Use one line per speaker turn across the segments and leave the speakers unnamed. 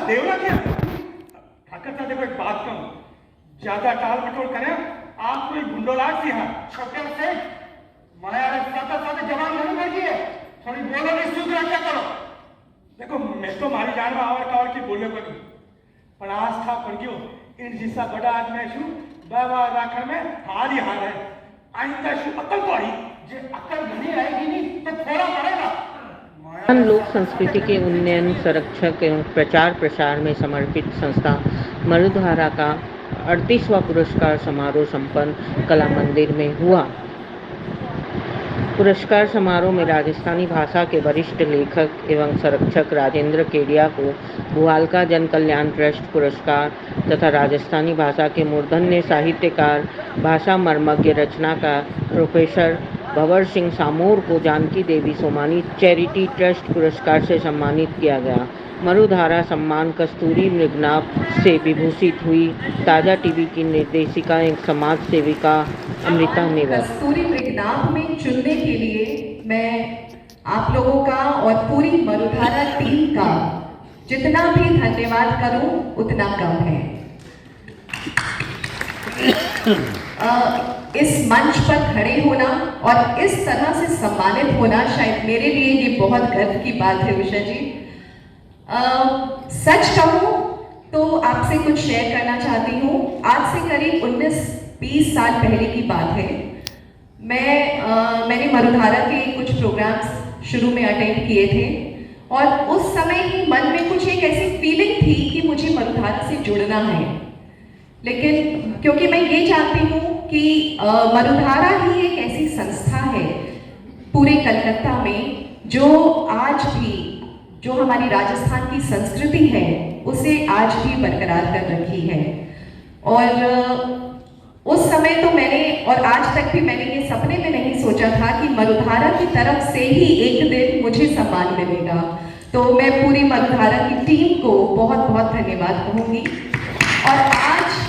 देवरा क्या ठाकर साहब देखो एक बात कहूं, ज्यादा टाल मटोल करें आप कोई गुंडोलाट सी है छोटे से मैं यार साथ जवान नहीं कर दिए थोड़ी बोलो नहीं सूझ रहा क्या करो। देखो मैं तो मारी जान में आवड़ की बोले को नहीं पर आस्था पड़ गयो इन जिसा बड़ा आदमी शू व्यवहार राखण में हार ही हार है। आइंदा शू अकल तो आई जे अकल नहीं आएगी नहीं तो थोड़ा पड़ेगा।
लोक संस्कृति के उन्नयन, संरक्षक एवं प्रचार प्रसार में समर्पित संस्था मरुधारा का 38वां पुरस्कार समारोह संपन्न कला मंदिर में हुआ। पुरस्कार समारोह में राजस्थानी भाषा के वरिष्ठ लेखक एवं संरक्षक राजेंद्र केडिया को भुआलका जन कल्याण ट्रस्ट पुरस्कार तथा राजस्थानी भाषा के मूर्धन्य साहित्यकार, भाषा मर्मज्ञ, रचनाकार प्रोफेसर भंवर सिंह सामोर को जानकी देवी सोमानी चैरिटी ट्रस्ट पुरस्कार से सम्मानित किया गया। मरुधारा सम्मान कस्तूरी मृगनाभ से विभूषित हुई। ताजा टीवी की निर्देशिका एवं समाज सेविका अमृता नेवर।
कस्तूरी मृगनाभ में चुनने के लिए मैं आप लोगों का और पूरी मरुधारा टीम का जितना भी धन्यवाद करूं उतना कम है। इस मंच पर खड़े होना और इस तरह से सम्मानित होना शायद मेरे लिए ये बहुत गर्व की बात है उषा जी। सच कहूं तो आपसे कुछ शेयर करना चाहती हूँ। आज से करीब 19-20 साल पहले की बात है। मैंने मरुधारा के कुछ प्रोग्राम्स शुरू में अटेंड किए थे और उस समय ही मन में कुछ एक ऐसी फीलिंग थी कि मुझे मरुधारा से जुड़ना है। लेकिन क्योंकि मैं ये जानती हूँ कि मरुधारा ही एक ऐसी संस्था है पूरे कलकत्ता में जो आज भी जो हमारी राजस्थान की संस्कृति है उसे आज भी बरकरार कर रखी है। और उस समय तो मैंने और आज तक भी मैंने ये सपने में नहीं सोचा था कि मरुधारा की तरफ से ही एक दिन मुझे सम्मान मिलेगा। तो मैं पूरी मरुधारा की टीम को बहुत बहुत धन्यवाद कहूँगी। और आज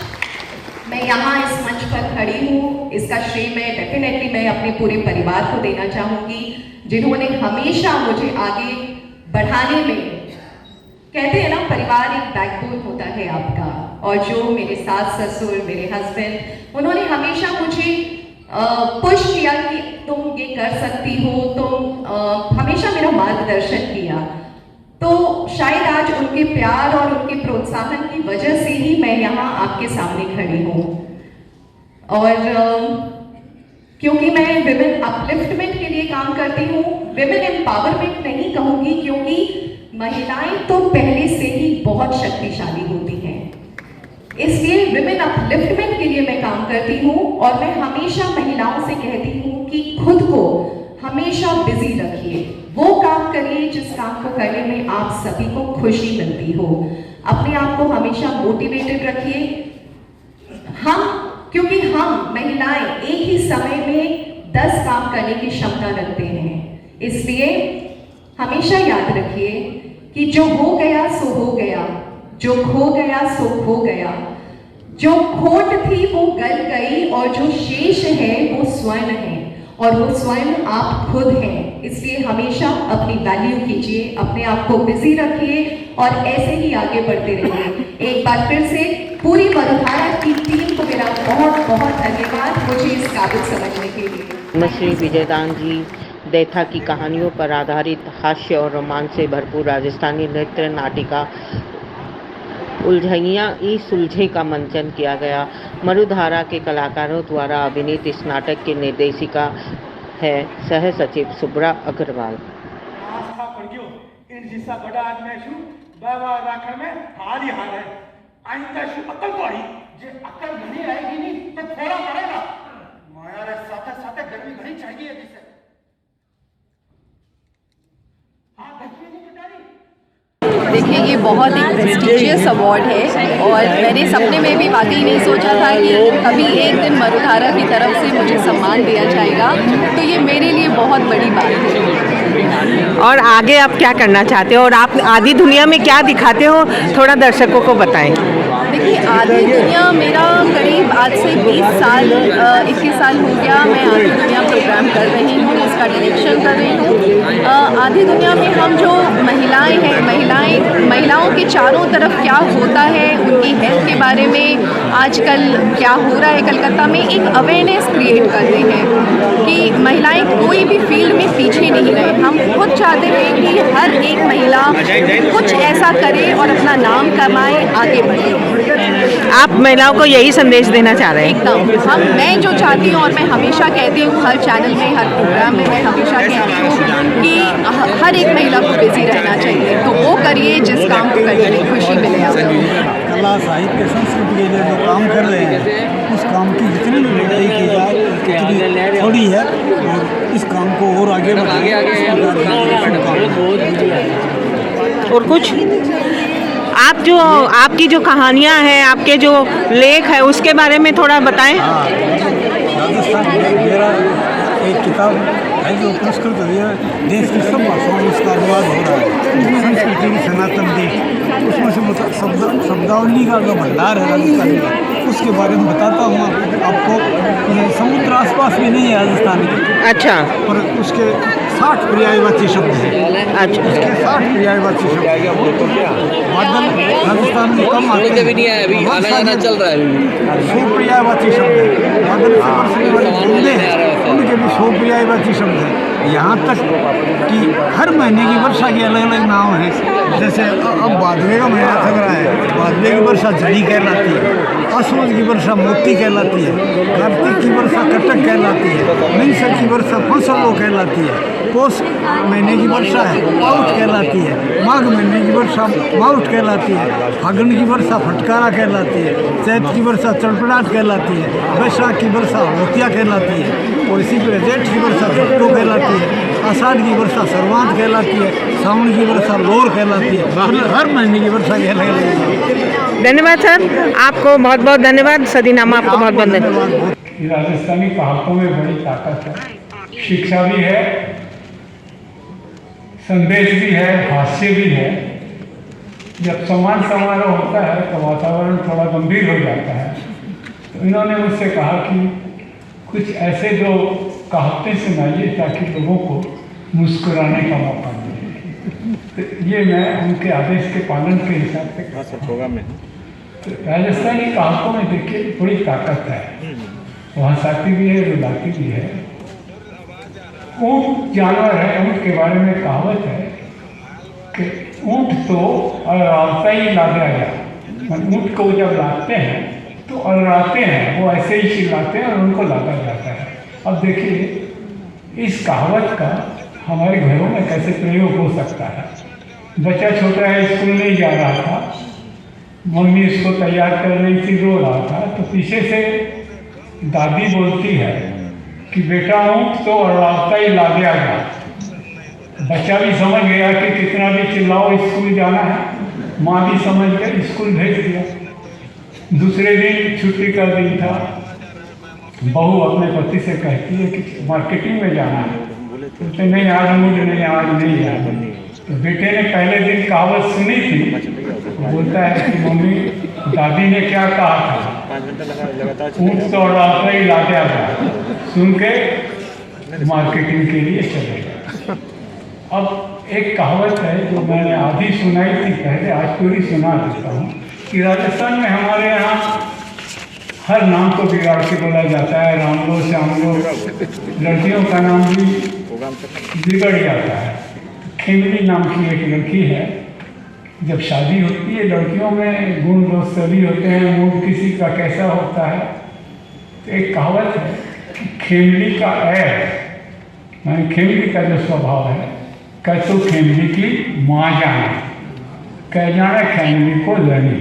मैं यहाँ इस मंच पर खड़ी हूँ, इसका श्रेय मैं डेफिनेटली मैं अपने पूरे परिवार को देना चाहूँगी जिन्होंने हमेशा मुझे आगे बढ़ाने में, कहते हैं ना परिवार एक बैकबोन होता है आपका, और जो मेरे सास ससुर मेरे हस्बैंड उन्होंने हमेशा मुझे पुश किया कि तुम ये कर सकती हो, तुम हमेशा मेरा मार्गदर्शन किया। तो शायद आज उनके प्यार और उनके प्रोत्साहन की वजह से ही मैं यहाँ आपके सामने खड़ी हूँ। और क्योंकि मैं विमेन अपलिफ्टमेंट के लिए काम करती हूँ, विमेन एम्पावरमेंट नहीं कहूँगी क्योंकि महिलाएं तो पहले से ही बहुत शक्तिशाली होती हैं, इसलिए विमेन अपलिफ्टमेंट के लिए मैं काम करती हूँ। और मैं हमेशा महिलाओं से कहती हूँ कि खुद को हमेशा बिजी रखिए, वो काम करिए जिस काम को करने में आप सभी को खुशी मिलती हो। अपने आप को हमेशा मोटिवेटेड रखिए। क्योंकि हम महिलाएं एक ही समय में 10 काम करने की क्षमता रखते हैं, इसलिए हमेशा याद रखिए कि जो हो गया सो हो गया, जो खो गया सो खो गया, जो खोट थी वो गल गई और जो शेष है वो स्वर्ण है और वो स्वर्ण आप खुद हैं। इसलिए हमेशा अपनी वैल्यू कीजिए, अपने आप को बिजी रखिए और ऐसे ही आगे बढ़ते रहिए। एक बार फिर से पूरी मरुधारा की टीम को मेरा बहुत बहुत धन्यवाद मुझे इस काबिल समझने के लिए।
श्री विजयदान जी दैथा की कहानियों पर आधारित हास्य और रोमांच से भरपूर राजस्थानी नृत्य नाटिका उलझैया ई सुलझे का मंचन किया गया। मरुधारा के कलाकारों द्वारा अभिनीत इस नाटक की निर्देशिका है सह सचिव सुब्रा अग्रवाल।
आस्था पड़ गयो इन जिसा बड़ा आदमी शू व्यवहार राखण में हार ही हार है। आइंदा शू अकल तो आई जे अकल नहीं आएगी नहीं तो थोड़ा पड़ेगा। माया रे साथे साथे गर्मी घनी चाहिए जिसे। हाँ देखिए नहीं बेचारी।
देखिए ये बहुत एक प्रेस्टिजियस अवार्ड है और मैंने सपने में भी वाकई नहीं सोचा था कि कभी एक दिन मरुधारा की तरफ से मुझे सम्मान दिया जाएगा, तो ये मेरे लिए बहुत बड़ी बात है।
और आगे आप क्या करना चाहते हो और आप आदि दुनिया में क्या दिखाते हो, थोड़ा दर्शकों को बताएं।
देखिए आधी दुनिया मेरा करीब आज से 21 साल हो गया मैं आधी दुनिया प्रोग्राम कर रही हूँ, इसका डायरेक्शन कर रही हूँ। आधी दुनिया में हम जो महिलाएं हैं, महिलाओं के चारों तरफ क्या होता है, उनकी हेल्थ के बारे में आजकल क्या हो रहा है कलकत्ता में, एक अवेयरनेस क्रिएट कर रहे हैं कि महिलाएं कोई भी फील्ड में पीछे नहीं रहे। हम खुद चाहते हैं कि हर एक महिला कुछ ऐसा करे और अपना नाम कमाए, आगे बढ़े।
आप महिलाओं को यही संदेश देना चाह रहे हैं?
एकदम मैं जो चाहती हूँ और मैं हमेशा कहती हूँ हर चैनल में, हर प्रोग्राम में मैं हमेशा कहती हूँ कि हर एक महिला को बिजी रहना चाहिए, तो वो करिए जिस काम को करने में खुशी मिले आपको।
कला साहित्य संस्कृति के लिए जो काम कर रहे हैं उस काम की जितनी भी बढ़ाई की जाए उतनी थोड़ी है, और इस काम को और आगे
और कुछ आपकी जो कहानियाँ हैं, आपके जो लेख है, उसके बारे में थोड़ा बताएं।
राजस्थान में मेरा एक किताब है जो पुरस्कृत है, देश की सब भाषाओं में उसका अनुवाद हो रहा है, संस्कृति की सनातन देश, उसमें से शब्दावली का जो भंडार है राजस्थान में, उसके बारे में बताता हूँ आपको। समुद्र आसपास भी नहीं है राजस्थान के,
अच्छा,
और उसके 60 पर्यायवाची शब्द हैं।
अच्छा,
उसके 60 पर्यायवाची शब्द बादल राजस्थान में कम आते हैं,
भी नहीं है, अभी आना जाना चल रहा है।
100 पर्यायवाची शब्द है। बादल से बरसने वाले बूंदे हैं, उनके भी 100 पर्यायवाची शब्द हैं। यहाँ तक कि हर महीने की वर्षा के अलग अलग नाम हैं। जैसे अब भादवे का महीना चल रहा है, भादवे की वर्षा जड़ी कहलाती है, असोज की वर्षा मोती कहलाती है, कार्तिक की वर्षा कटक कहलाती है, नैसर की वर्षा फसलो कहलाती है, पौष महीने की वर्षा है पाउट कहलाती है, माघ महीने की वर्षा माउट कहलाती है, फागुन की वर्षा फटकारा कहलाती है, चैत की वर्षा चड़पड़ाहट कहलाती है, वैशाख की वर्षा होतिया कहलाती है, और इसी तरह जेठ की वर्षा चट्टो कहलाती है, आषाढ़ की वर्षा सर्वांत कहलाती है, सावन की वर्षा लोर कहलाती है। हर महीने की वर्षा की अलग अलग।
धन्यवाद सर, आपको बहुत बहुत धन्यवाद। सदीनामा आपको बहुत बहुत धन्यवाद।
राजस्थानी कहावतों में बड़ी ताकत है, शिक्षा भी है, संदेश भी है, हास्य भी है। जब सम्मान समारोह होता है तो वातावरण थोड़ा गंभीर हो जाता है, तो इन्होंने मुझसे कहा कि कुछ ऐसे दो कहावतें सुनाइए ताकि लोगों को मुस्कुराने का मौका मिले। तो ये मैं उनके आदेश के पालन के हिसाब से प्रोग्राम में। तो राजस्थानी कहावतों में देखिए बड़ी ताकत है, वो हंसाती भी है, रुलाती भी है। ऊँट जानवर है, ऊँट के बारे में कहावत है कि ऊँट तो अड़राता ही लादा गया। ऊँट को जब लाते हैं तो अड़राते हैं, वो ऐसे ही चिल्लाते हैं और उनको लादा जाता है। अब देखिए इस कहावत का हमारे घरों में कैसे प्रयोग हो सकता है। बच्चा छोटा है, स्कूल नहीं जा रहा था, मम्मी उसको तैयार कर रही थी, रो रहा था, तो पीछे से दादी बोलती है कि बेटा ऊँट तो अड़राता ही ला दिया गया। बच्चा भी समझ गया कि कितना भी चिल्लाओ स्कूल जाना है, माँ भी समझ कर स्कूल भेज दिया। दूसरे दिन छुट्टी का दिन था, बहू अपने पति से कहती है कि मार्केटिंग में जाना है, बोलते नहीं आज मूड नहीं, आज नहीं जाना। तो बेटे ने पहले दिन कहावत सुनी थी, बोलता है कि मम्मी दादी ने क्या कहा था, ऊँट तो अड़राता ही ला दिया गया। सुन के मार्केटिंग के लिए चले गए। अब एक कहावत है जो मैंने आधी सुनाई थी पहले, आज पूरी सुना देता हूँ कि राजस्थान में हमारे यहाँ हर नाम को बिगाड़ के बोला जाता है, राम लो श्याम लो, लड़कियों का नाम भी बिगड़ जाता है। खेमली नाम की एक लड़की है, जब शादी होती है लड़कियों में गुण दोष सभी होते हैं, मूड किसी का कैसा होता है। तो एक कहावत है कि खेमली का ऐब, माने खेमली का जो स्वभाव है, कह तो खेमली की माँ जाने, कह जाने खेमली को लड़ी।